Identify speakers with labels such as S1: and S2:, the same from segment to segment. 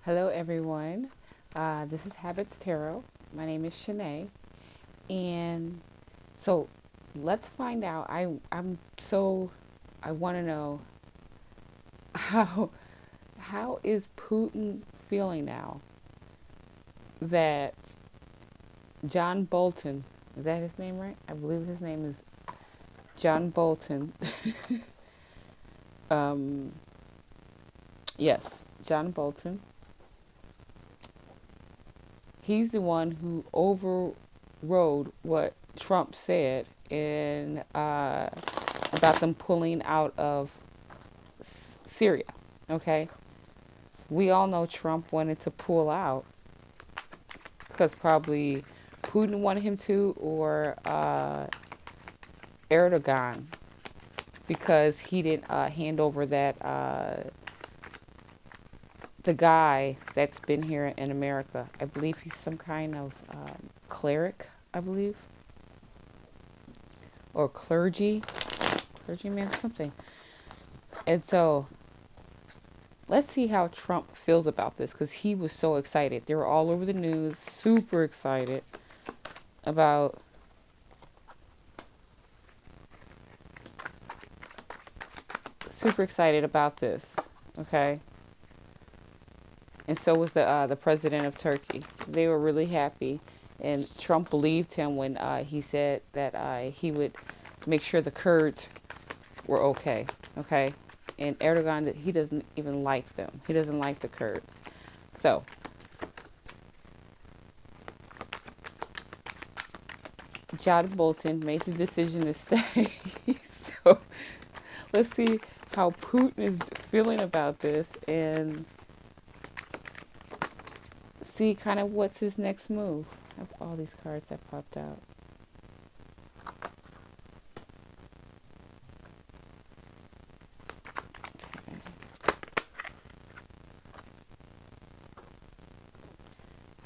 S1: Hello, everyone. This is Habits Tarot. My name is Shanae, and so let's find out. I want to know how how is Putin feeling now that John Bolton, is that his name, right? I believe his name is John Bolton. um, yes, John Bolton. He's the one who overrode what Trump said in about them pulling out of Syria. Okay, we all know Trump wanted to pull out because probably Putin wanted him to, or Erdogan, because he didn't hand over that the guy that's been here in America. I believe he's some kind of cleric, I believe, or clergyman, something. And so let's see how Trump feels about this, because he was so excited. They were all over the news, super excited about this. Okay, and so was the president of Turkey. They were really happy, and Trump believed him when he said that he would make sure the Kurds were okay. Okay, and Erdogan, he doesn't even like them. He doesn't like the Kurds. So John Bolton made the decision to stay. So let's see how Putin is feeling about this and see kind of what's his next move. I have all these cards that popped out.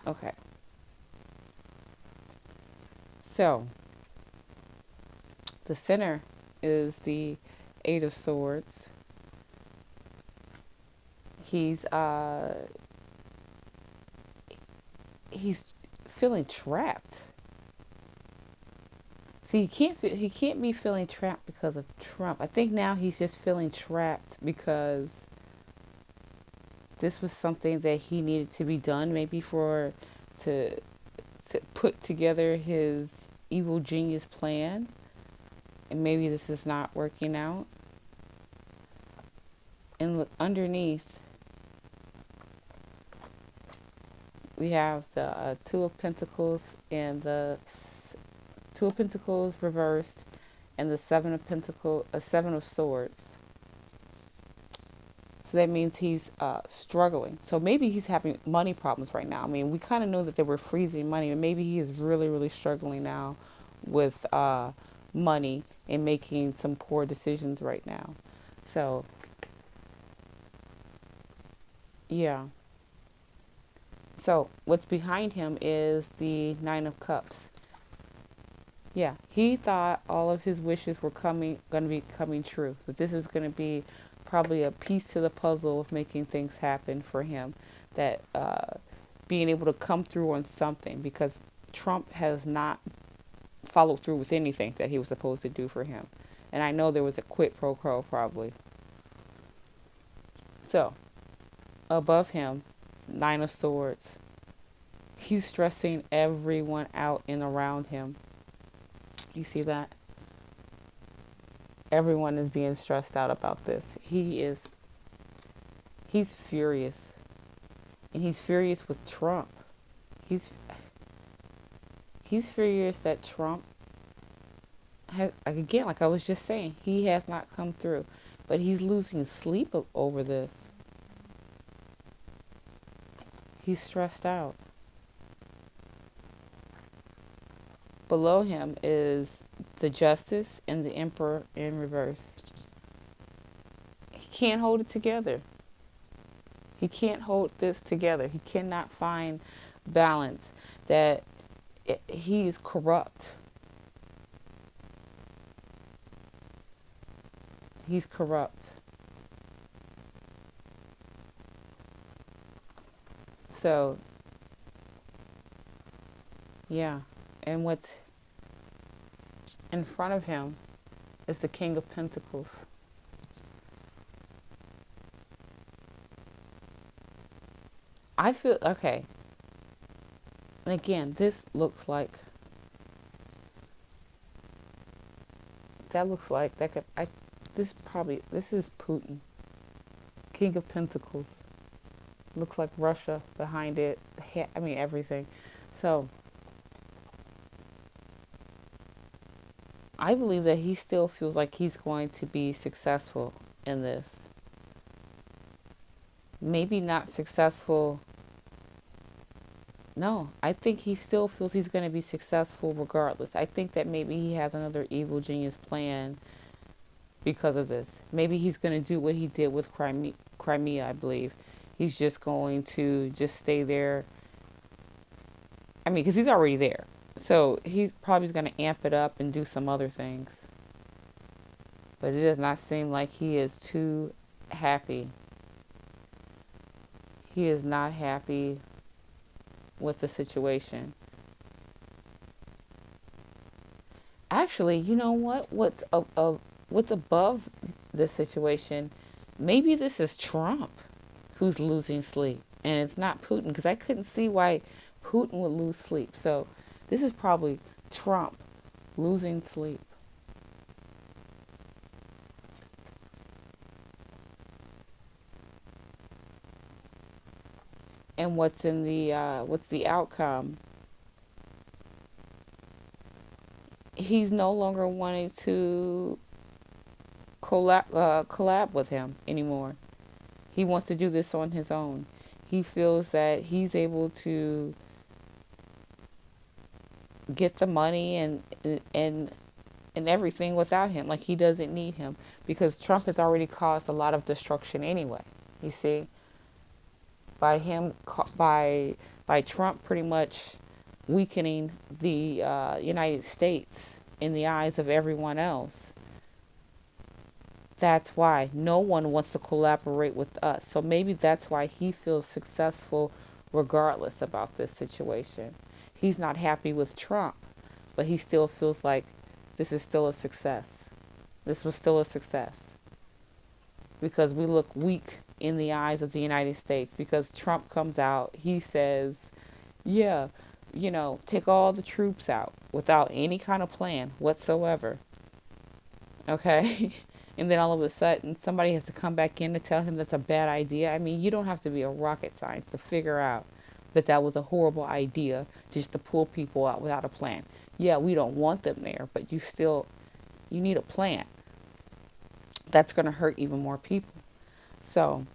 S1: Okay. So the center is the Eight of Swords. He's feeling trapped. See, he can't be feeling trapped because of Trump. I think now he's just feeling trapped because this was something that he needed to be done, maybe to put together his evil genius plan, and maybe this is not working out. And look underneath, we have the Two of Pentacles and the Two of Pentacles reversed, and the Seven of Swords. So that means he's struggling. So maybe he's having money problems right now. I mean, we kind of know that they were freezing money, and maybe he is really, really struggling now with money and making some poor decisions right now. So, yeah. So what's behind him is the Nine of Cups. Yeah, he thought all of his wishes were going to be coming true. That this is going to be probably a piece to the puzzle of making things happen for him. That being able to come through on something, because Trump has not followed through with anything that he was supposed to do for him. And I know there was a quid pro quo probably. So above him, Nine of Swords. He's stressing everyone out and around him. You see that? Everyone is being stressed out about this. He's furious. And he's furious with Trump. He's furious that Trump has, again, like I was just saying, he has not come through. But he's losing sleep over this. He's stressed out. Below him is the Justice and the Emperor in reverse. He can't hold it together. He can't hold this together. He cannot find balance. That he is corrupt. He's corrupt. So, yeah. And what's in front of him is the King of Pentacles. I feel, okay. And again, this looks like, that looks like, that could, this is Putin. King of Pentacles. Looks like Russia behind it. I mean, everything. So, I believe that he still feels like he's going to be successful in this. Maybe not successful. No, I think he still feels he's going to be successful regardless. I think that maybe he has another evil genius plan because of this. Maybe he's going to do what he did with Crimea, I believe. He's just going to just stay there. I mean, because he's already there. So he's probably going to amp it up and do some other things. But it does not seem like he is too happy. He is not happy with the situation. Actually, you know what? What's above this situation? Maybe this is Trump who's losing sleep, and it's not Putin, because I couldn't see why Putin would lose sleep. So this is probably Trump losing sleep. And what's the outcome? He's no longer wanting to collab with him anymore. He wants to do this on his own. He feels that he's able to get the money and everything without him. Like, he doesn't need him, because Trump has already caused a lot of destruction anyway. You see, by Trump pretty much weakening the United States in the eyes of everyone else. That's why no one wants to collaborate with us. So maybe that's why he feels successful regardless about this situation. He's not happy with Trump, but he still feels like this is still a success. This was still a success. Because we look weak in the eyes of the United States. Because Trump comes out, he says, yeah, take all the troops out without any kind of plan whatsoever. Okay? And then all of a sudden, somebody has to come back in to tell him that's a bad idea. I mean, you don't have to be a rocket scientist to figure out that that was a horrible idea, just to pull people out without a plan. Yeah, we don't want them there, but you need a plan. That's going to hurt even more people. So,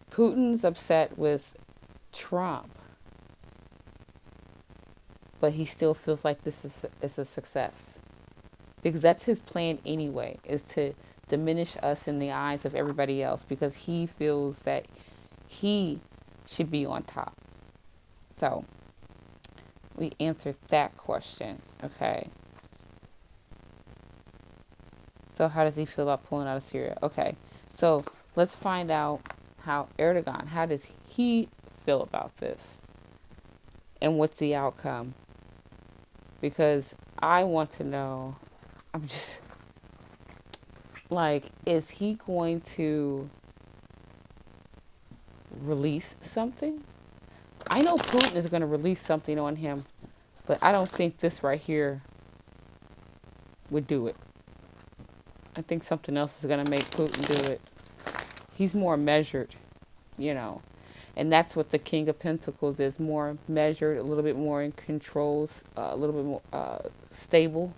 S1: Putin's upset with Trump, but he still feels like this is a success. Because that's his plan anyway, is to diminish us in the eyes of everybody else, because he feels that he should be on top. So, we answered that question, okay? So how does he feel about pulling out of Syria? Okay, so let's find out how does he feel about this? And what's the outcome? Because I want to know, I'm just like, is he going to release something? I know Putin is going to release something on him, but I don't think this right here would do it. I think something else is going to make Putin do it. He's more measured, and that's what the King of Pentacles is, more measured, a little bit more in controls, a little bit more stable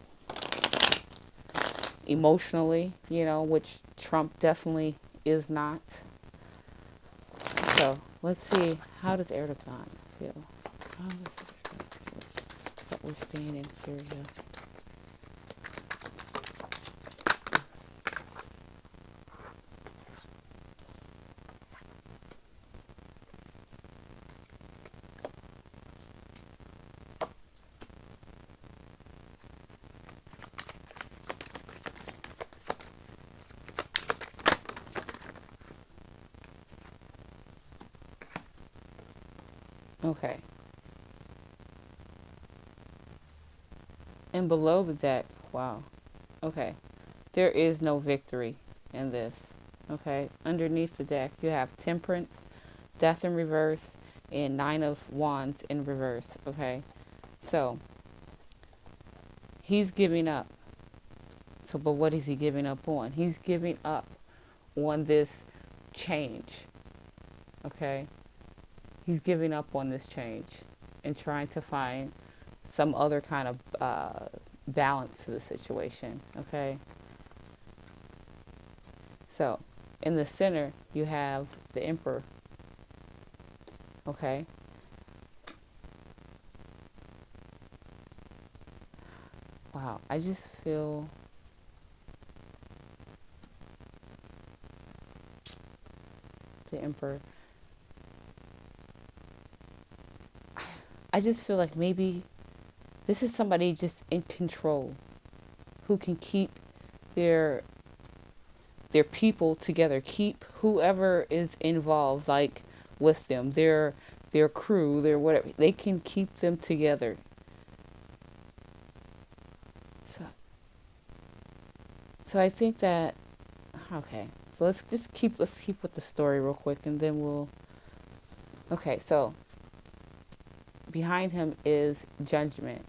S1: emotionally, which Trump definitely is not. So let's see, how does Erdogan feel? How does Erdogan feel that we're staying in Syria? Okay. And below the deck, wow. Okay. There is no victory in this. Okay. Underneath the deck, you have Temperance, Death in reverse, and Nine of Wands in reverse. Okay. So he's giving up. So, but what is he giving up on? He's giving up on this change. Okay. He's giving up on this change and trying to find some other kind of balance to the situation. Okay. So, in the center, you have the Emperor. Okay. Wow. I just feel the Emperor. I just feel like maybe this is somebody just in control who can keep their people together, keep whoever is involved, like with them, their crew, their whatever, they can keep them together. So, so I think that okay. So let's keep with the story real quick, and then we'll. Okay, so behind him is Judgment.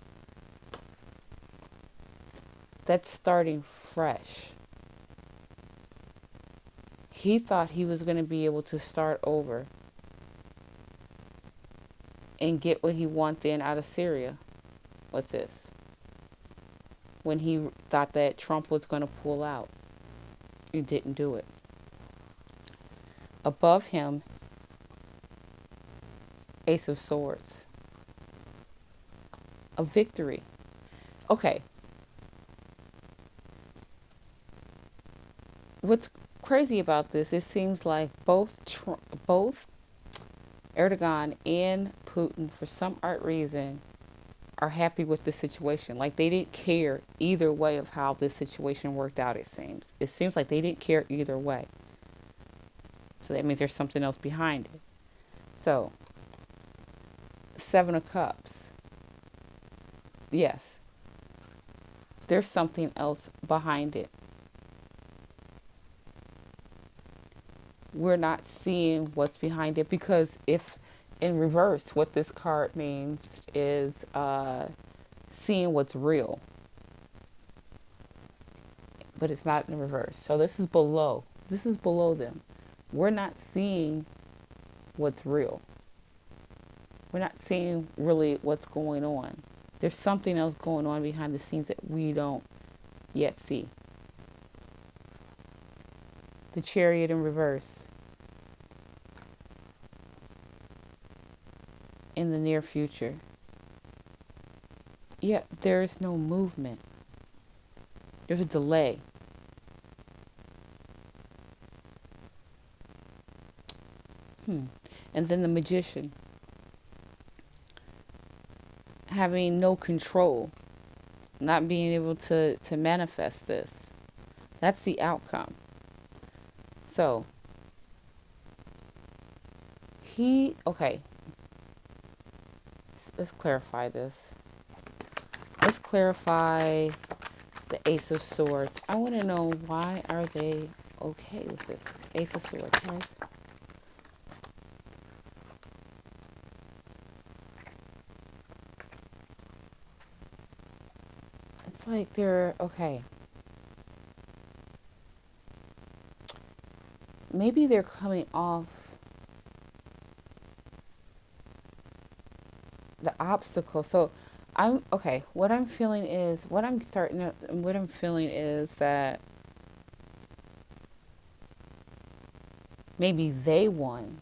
S1: That's starting fresh. He thought he was going to be able to start over and get what he wanted out of Syria with this. When he thought that Trump was going to pull out, he didn't do it. Above him, Ace of Swords. A victory. Okay. What's crazy about this, it seems like both Erdogan and Putin, for some odd reason, are happy with the situation. Like they didn't care either way of how this situation worked out, it seems. It seems like they didn't care either way. So that means there's something else behind it. So, Seven of Cups. Yes. There's something else behind it. We're not seeing what's behind it because if in reverse, what this card means is seeing what's real. But it's not in reverse. So this is below. This is below them. We're not seeing what's real. We're not seeing really what's going on. There's something else going on behind the scenes that we don't yet see. The Chariot in reverse. In the near future. Yeah, there's no movement. There's a delay. And then the Magician. Having no control. Not being able to manifest this. That's the outcome. So, okay. Let's clarify this. Let's clarify the Ace of Swords. I want to know, why are they okay with this? Ace of Swords, guys. It's like they're okay. Maybe they're coming off the obstacle. So I'm okay. What I'm feeling is that maybe they won.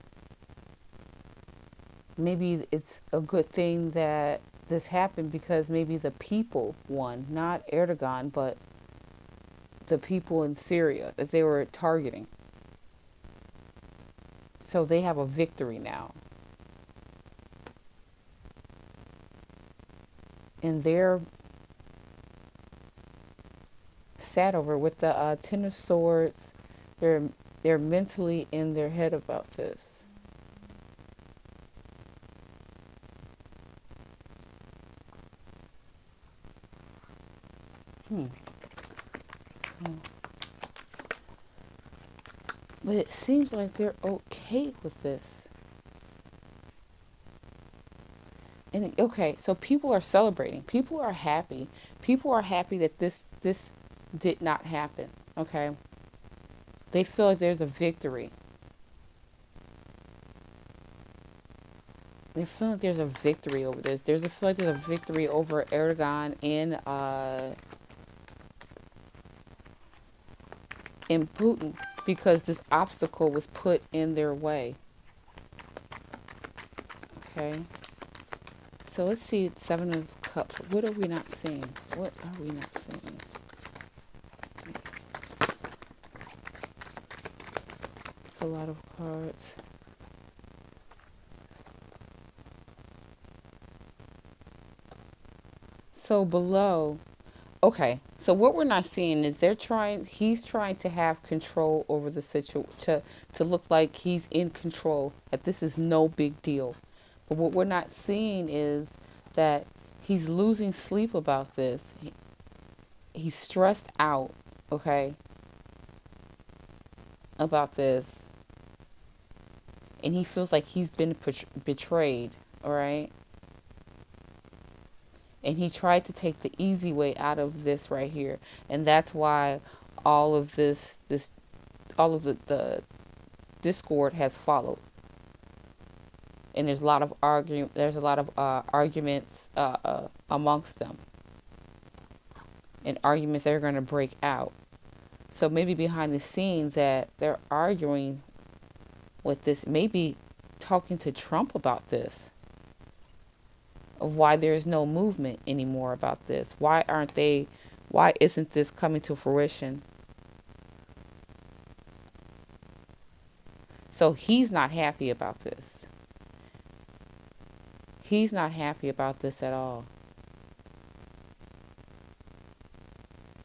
S1: Maybe it's a good thing that this happened because maybe the people won, not Erdogan, but the people in Syria that they were targeting. So they have a victory now. And they're sat over with the Ten of Swords. They're mentally in their head about this. Hmm. Oh. But it seems like they're okay with this. And okay, so people are celebrating. People are happy. People are happy that this did not happen. Okay. They feel like there's a victory. They feel like there's a victory over this. There's a feel like there's a victory over Erdogan in Putin because this obstacle was put in their way. Okay. So let's see, Seven of Cups. What are we not seeing? What are we not seeing? It's a lot of cards. So below, okay. So what we're not seeing is he's trying to have control over the situation, to look like he's in control, that this is no big deal. But what we're not seeing is that he's losing sleep about this. He's stressed out, okay, about this. And he feels like he's been betrayed, all right? And he tried to take the easy way out of this right here. And that's why all of all of the discord has followed. And there's a lot of arguments amongst them. And arguments that are going to break out. So maybe behind the scenes that they're arguing with this, maybe talking to Trump about this. Of why there's no movement anymore about this. Why isn't this coming to fruition? So he's not happy about this. He's not happy about this at all.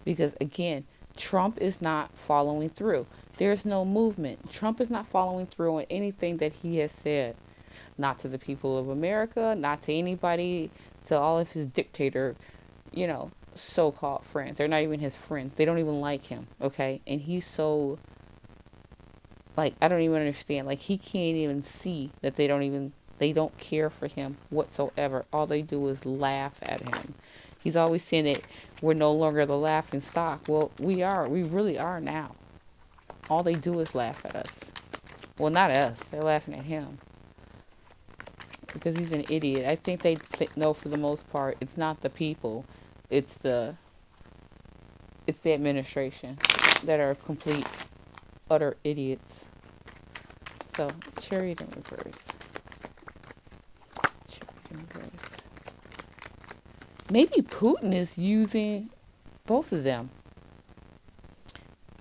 S1: Because again, Trump is not following through. There's no movement. Trump is not following through on anything that he has said. Not to the people of America, not to anybody, to all of his dictator, so-called friends. They're not even his friends. They don't even like him, okay? And he's so, I don't even understand. He can't even see that they don't care for him whatsoever. All they do is laugh at him. He's always saying that we're no longer the laughing stock. Well, we are. We really are now. All they do is laugh at us. Well, not us. They're laughing at him. Because he's an idiot. I think they know for the most part it's not the people, it's the administration that are complete, utter idiots. So, Chariot in reverse. Chariot in reverse. Maybe Putin is using both of them.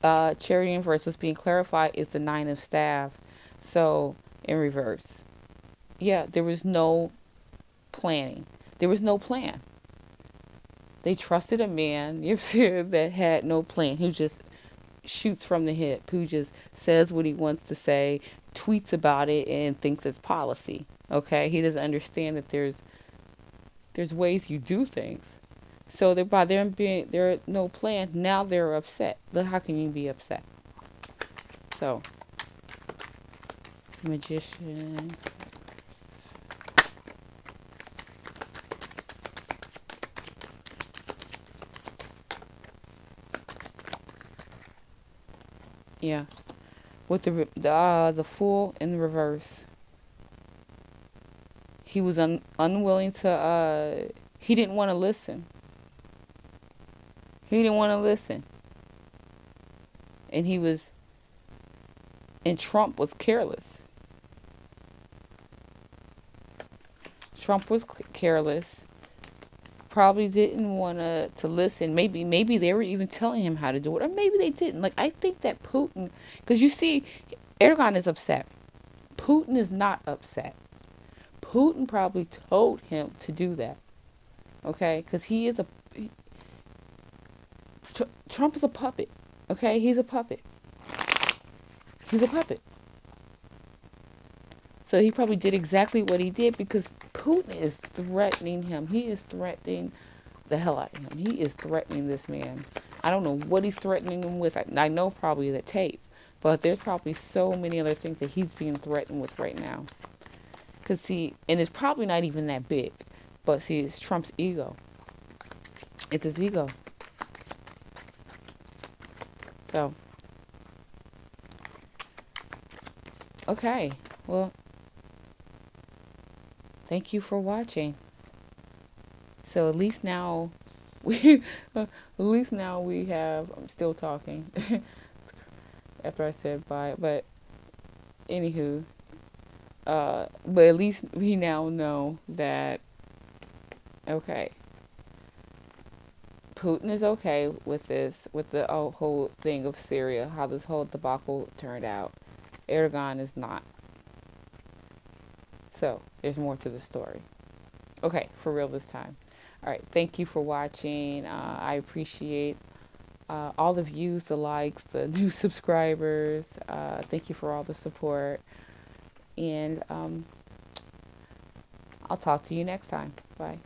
S1: Chariot in reverse, what's being clarified is the Nine of Staff. So, in reverse. Yeah, there was no planning. There was no plan. They trusted a man that had no plan, who just shoots from the hip, who just says what he wants to say, tweets about it, and thinks it's policy. Okay, he doesn't understand that there's ways you do things. So by there being there no plan, now they're upset. But how can you be upset? So, Magician. Yeah, with the Fool in reverse. He was unwilling to. He didn't want to listen. He didn't want to listen, and Trump was careless. Trump was careless. Probably didn't want to listen. Maybe they were even telling him how to do it, or maybe they didn't. I think that Putin, because you see, Erdogan is upset. Putin is not upset. Putin probably told him to do that. Okay, because Trump is a puppet. Okay, he's a puppet. He's a puppet. So he probably did exactly what he did because Putin is threatening him. He is threatening the hell out of him. He is threatening this man. I don't know what he's threatening him with. I know probably the tape, but there's probably so many other things that he's being threatened with right now. Because, see, and it's probably not even that big. But, see, it's Trump's ego. It's his ego. So, okay. Well, thank you for watching. So, at least now we have, I'm still talking after I said bye. But, anywho, but at least we now know that, okay, Putin is okay with this, with the whole thing of Syria, how this whole debacle turned out. Erdogan is not. So, there's more to the story. Okay, for real this time. All right, thank you for watching. I appreciate all the views, the likes, the new subscribers. Thank you for all the support. And I'll talk to you next time. Bye.